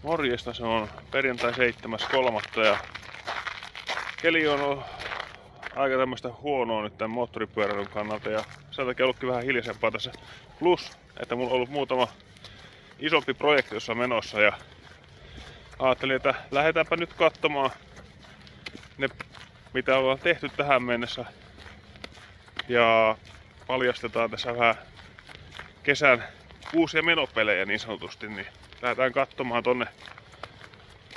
Morjesta, se on perjantai 7.3. ja keli on aika tämmöistä huonoa nyt tämän moottoripyöräilyn kannalta ja sen takia ollutkin vähän hiljaisempaa tässä. Plus, että mulla on ollut muutama isompi projekti jossa menossa ja ajattelin, että lähdetäänpä nyt katsomaan ne mitä ollaan tehty tähän mennessä ja paljastetaan tässä vähän kesän uusia menopelejä niin sanotusti, niin lähdetään katsomaan tonne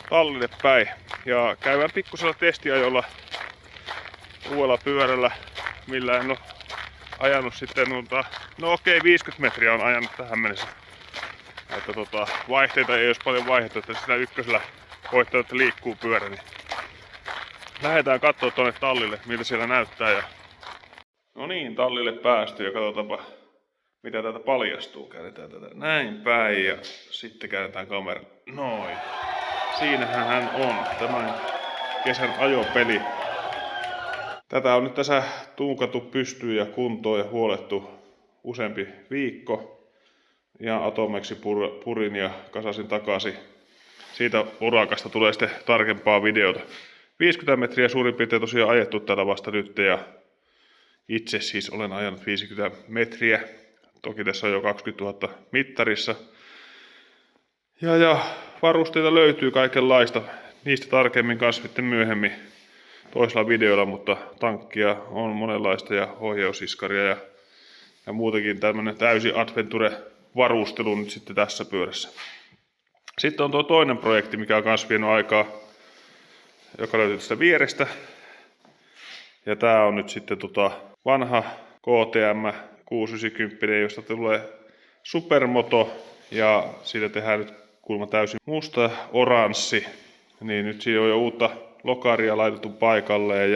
tallille päin ja käydään pikkusella testiajolla uudella pyörällä, millä en oo ajanut sitten, no okei 50 metriä on ajanut tähän mennessä. Että vaihteita ei olisi paljon vaihdettu, että sitä ykkösellä koittaa, että liikkuu pyörä, niin lähdetään katsoa tonne tallille, miltä siellä näyttää. Ja no niin, tallille päästy ja katsotaanpa mitä täältä paljastuu. Käännetään tätä näin päin ja sitten käännetään kamera. Noin. Siinähän hän on. Tämän kesän ajopeli. Tätä on nyt tässä tunkattu pystyyn ja kuntoon ja huolettu useampi viikko. Ja atomeksi purin ja kasasin takaisin. Siitä urakasta tulee sitten tarkempaa videota. 50 metriä suurin piirtein tosiaan ajettu täällä vasta nyt ja itse siis olen ajanut 50 metriä. Toki tässä on jo 20 000 mittarissa. Ja varusteita löytyy kaikenlaista. Niistä tarkemmin kanssa sitten myöhemmin toisella videolla, mutta tankkia on monenlaista ja ohjausiskaria ja muutenkin tämmönen täysi adventure-varustelu nyt sitten tässä pyörässä. Sitten on tuo toinen projekti, mikä on kans vienyt aikaa, joka löytyy tästä vierestä. Ja tää on nyt sitten vanha KTM 690, josta tulee supermoto ja siitä tehdään nyt kulma täysin musta oranssi. Niin nyt siinä on jo uutta lokaria laitettu paikalleen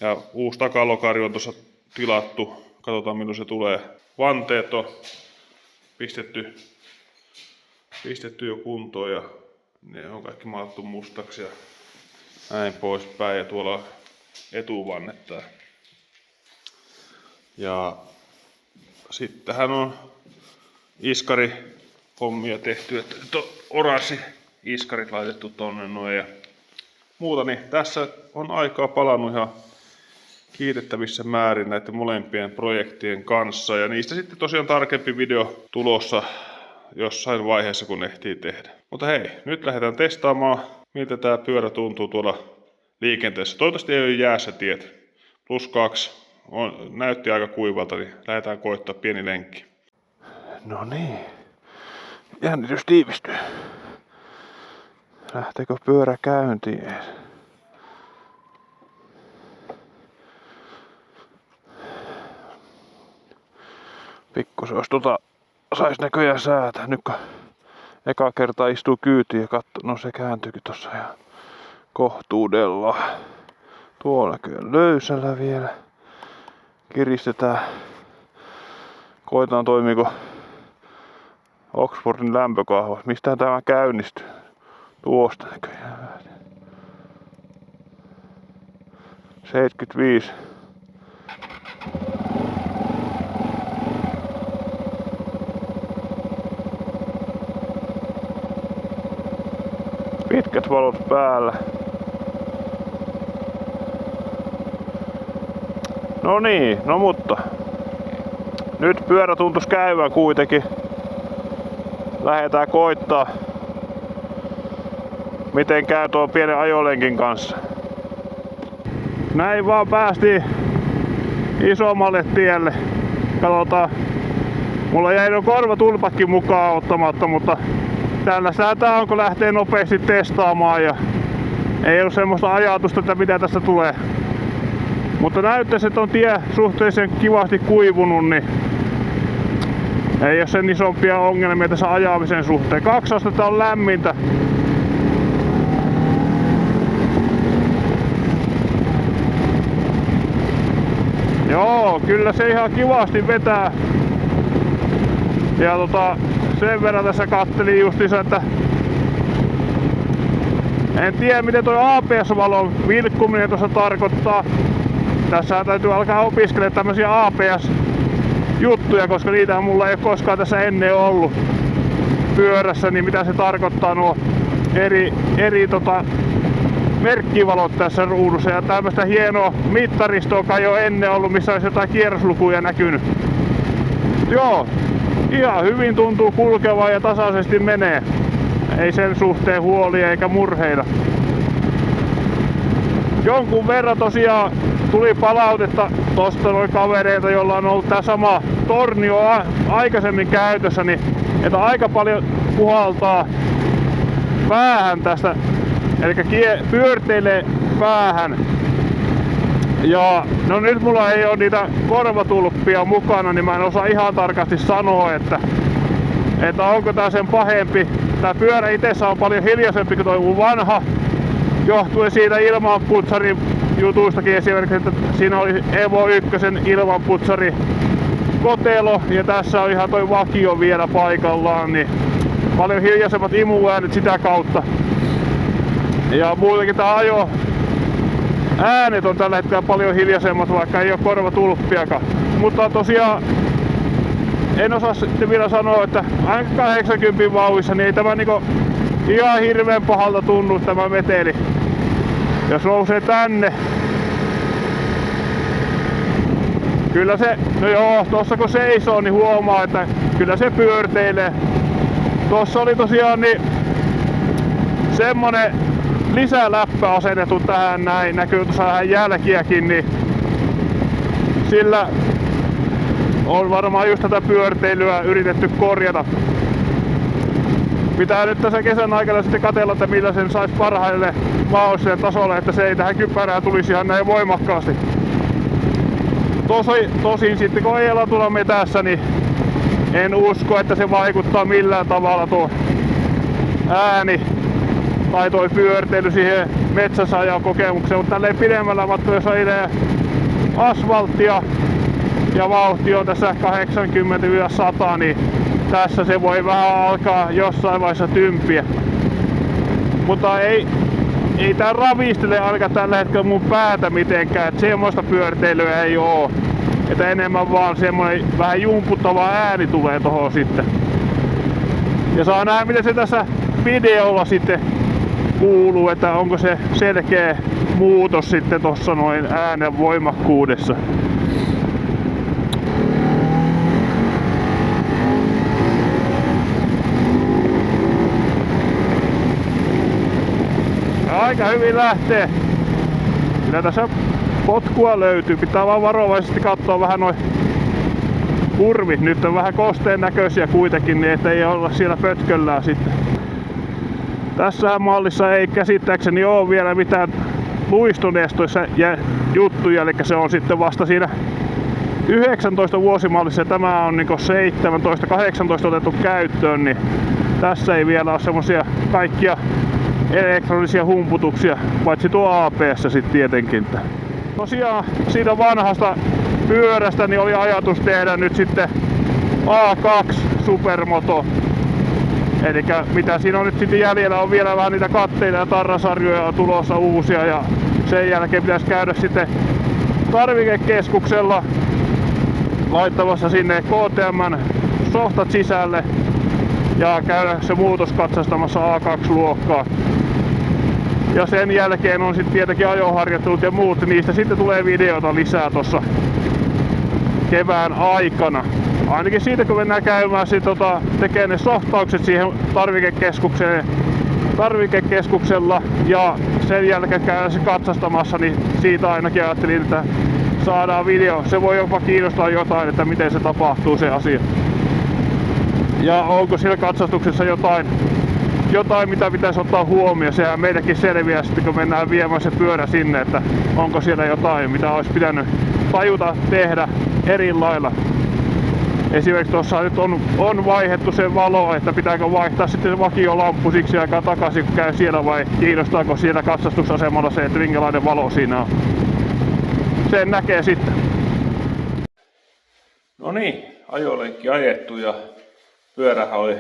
ja uusi takalokari on tuossa tilattu. Katsotaan milloin se tulee. Vanteet on pistetty jo kuntoon ja ne on kaikki maalattu mustaksi ja näin poispäin. Ja tuolla on etuvannetta. Ja sittenhän on iskari hommia tehty, että nyt on oranssi iskarit laitettu tonne noin ja muuta, niin tässä on aikaa palannut ihan kiitettävissä määrin näiden molempien projektien kanssa ja niistä sitten tosiaan tarkempi video tulossa jossain vaiheessa kun ehtii tehdä. Mutta hei, nyt lähdetään testaamaan miltä tää pyörä tuntuu tuolla liikenteessä. Toivottavasti ei ole jäässä tiet. +2. Näytti aika kuivalta, niin lähdetään koittaa pieni lenkki. No niin. Jännitys tiivistyy. Lähteekö pyörä käyntiin? Pikkusen jos sais näköjään säätää. Nyt kun eka kertaa istuu kyytiin ja katso, no se kääntyykin tossa ihan kohtuudella. Tuolla näköjään löysällä vielä. Kiristetään. Koitetaan toimiiko Oxfordin lämpökahva. Mistähän tämä käynnistyy? Tuosta näköjään. 75. Pitkät valot päällä. No niin, no mutta nyt pyörä tuntuisi käyvän kuitenkin. Lähdetään koittaa miten käy tuon pienen ajolenkin kanssa. Näin vaan päästiin isommalle tielle. Katsotaan. Mulla jäi no korvatulpatkin mukaan ottamatta, mutta tällaista tää on kun lähtee nopeasti testaamaan ja ei ollut semmoista ajatusta, että mitä tästä tulee. Mutta näyttäisi, että on tie suhteellisen kivasti kuivunut, niin ei ole sen isompia ongelmia tässä ajamisen suhteen. 2 astetta on lämmintä. Joo, kyllä se ihan kivasti vetää. Ja sen verran tässä kattelin justiinsa, että en tiedä miten tuo ABS-valon vilkkuminen tuossa tarkoittaa. Tässä täytyy alkaa opiskella tämmösiä ABS-juttuja, koska niitä mulla ei ole koskaan tässä ennen ollut. pyörässä, niin mitä se tarkoittaa nuo eri merkkivalot tässä ruudussa. Ja tämmöistä hienoa mittaristoa kai jo ennen ollut, missä olisi jotain kierroslukuja näkynyt. Joo, ihan hyvin tuntuu kulkevaa ja tasaisesti menee. Ei sen suhteen huolia eikä murheita. Jonkun verran tosiaan tuli palautetta tosta noin kavereita, joilla on ollut tää sama tornio aikaisemmin käytössä, niin että aika paljon puhaltaa päähän tästä, eli pyörteilee päähän. Ja no nyt mulla ei oo niitä korvatulppia mukana, niin mä en osaa ihan tarkasti sanoa, että onko tää sen pahempi. Tää pyörä itessä on paljon hiljaisempi kuin toi mun vanha, johtuen siitä ilmanputsarin jutuistakin, esimerkiksi, että siinä oli Evo 1 ilmanputsari kotelo ja tässä on ihan toi vakio vielä paikallaan, niin paljon hiljaisemmat imuäänet sitä kautta. Ja muutenkin tää ajo äänet on tällä hetkellä paljon hiljaisemmat, vaikka ei oo korvatulppiakaan. Mutta tosiaan en osaa sitten vielä sanoa, että ainakin 80 vauhdissa niin ei tämä niinku ihan hirveän pahalta tunnu tämä meteli. Jos nousee tänne. Kyllä se, no joo, tossa kun seisoo niin huomaa, että kyllä se pyörteilee. Tossa oli tosiaan niin semmonen lisäläppä asennettu tähän näin, näkyy tuossa vähän jälkiäkin, niin sillä on varmaan just tätä pyörteilyä yritetty korjata. Pitää nyt tässä kesän aikana sitten katsella, että millä sen saisi parhaille mahdolliselle tasolle, että se ei tähän kypärään tulisi ihan näin voimakkaasti. Tosin sitten kun ei tuolla metässä, niin en usko, että se vaikuttaa millään tavalla tuo ääni tai tuo pyörteily siihen metsässä ajan kokemukseen, mutta tälleen pidemmällä matkalla, jos ajelee asfalttia ja vauhti on tässä 80-100, niin tässä se voi vähän alkaa jossain vaiheessa tympiä. Mutta ei tää ravistele ainakaan tällä hetkellä mun päätä mitenkään, että semmoista pyörteilyä ei oo. Että enemmän vaan semmonen vähän jumputtava ääni tulee tohon sitten. Ja saa nähdä miten se tässä videolla sitten kuuluu, että onko se selkeä muutos sitten tossa noin äänen voimakkuudessa. Aika hyvin lähtee. Kyllä tässä potkua löytyy. Pitää vaan varovaisesti katsoa vähän noin kurvit. Nyt on vähän kosteen näköisiä kuitenkin, niin ettei olla siellä pötköllään sitten. Tässä mallissa ei käsittääkseni ole vielä mitään luistonestoissa juttuja, eli se on sitten vasta siinä 19 vuosimallissa ja tämä on niinku 17-18 otettu käyttöön, niin tässä ei vielä ole semmosia kaikkia elektronisia humputuksia, paitsi tuo ABS sitten tietenkin. Tosiaan siitä vanhasta pyörästä niin oli ajatus tehdä nyt sitten A2 Supermoto. Elikkä mitä siinä on nyt sitten jäljellä, on vielä vähän niitä katteita ja tarrasarjoja tulossa uusia ja sen jälkeen pitäisi käydä sitten tarvikekeskuksella laittamassa sinne KTM:n softat sisälle ja käydä se muutos katsastamassa A2-luokkaa. Ja sen jälkeen on sitten tietenkin ajoharjoittelut ja muut, niistä sitten tulee videota lisää tossa kevään aikana. Ainakin siitä kun mennään käymään tekee ne softaukset siihen tarvikekeskuksella ja sen jälkeen käydään se katsastamassa, niin siitä ainakin ajattelin, että saadaan video. Se voi jopa kiinnostaa jotain, että miten se tapahtuu se asia. Ja onko siellä katsastuksessa jotain mitä pitäisi ottaa huomioon. Sehän meillekin selviää sitten kun mennään viemään se pyörä sinne, että onko siellä jotain mitä olisi pitänyt tajuta tehdä eri lailla. Esimerkiksi tuossa nyt on vaihdettu se valo, että pitääkö vaihtaa sitten vakiolamppu siksi aikaa takaisin kun käy siellä vai kiinnostaako siellä katsastusasemalla se, että minkälainen valo siinä on. Sen näkee sitten. No niin, ajolenkki ajettu ja pyörähän oli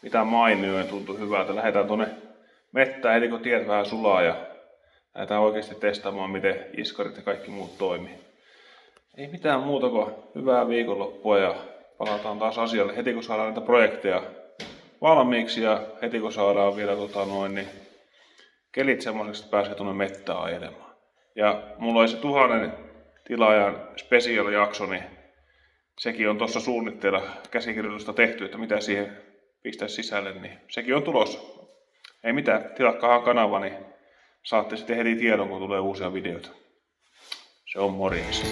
mitä mainioin ja tuntui hyvältä. Lähdetään tuonne mettään eli kun tiet vähän sulaa ja lähdetään oikeasti testaamaan miten iskarit ja kaikki muut toimii. Ei mitään muuta kuin hyvää viikonloppua ja palataan taas asialle heti kun saadaan näitä projekteja valmiiksi ja heti kun saadaan vielä niin kelit semmoiseksi, että pääsee tuonne mettään ajelemaan. Ja mulla oli se 1000 tilaajan special-jakso, niin sekin on tuossa suunnitteilla käsikirjoitusta tehty, että mitä siihen pistää sisälle, niin sekin on tulossa. Ei mitään, tilakkaahan kanava, niin saatte sitten heti tiedon, kun tulee uusia videoita. Se on morjens.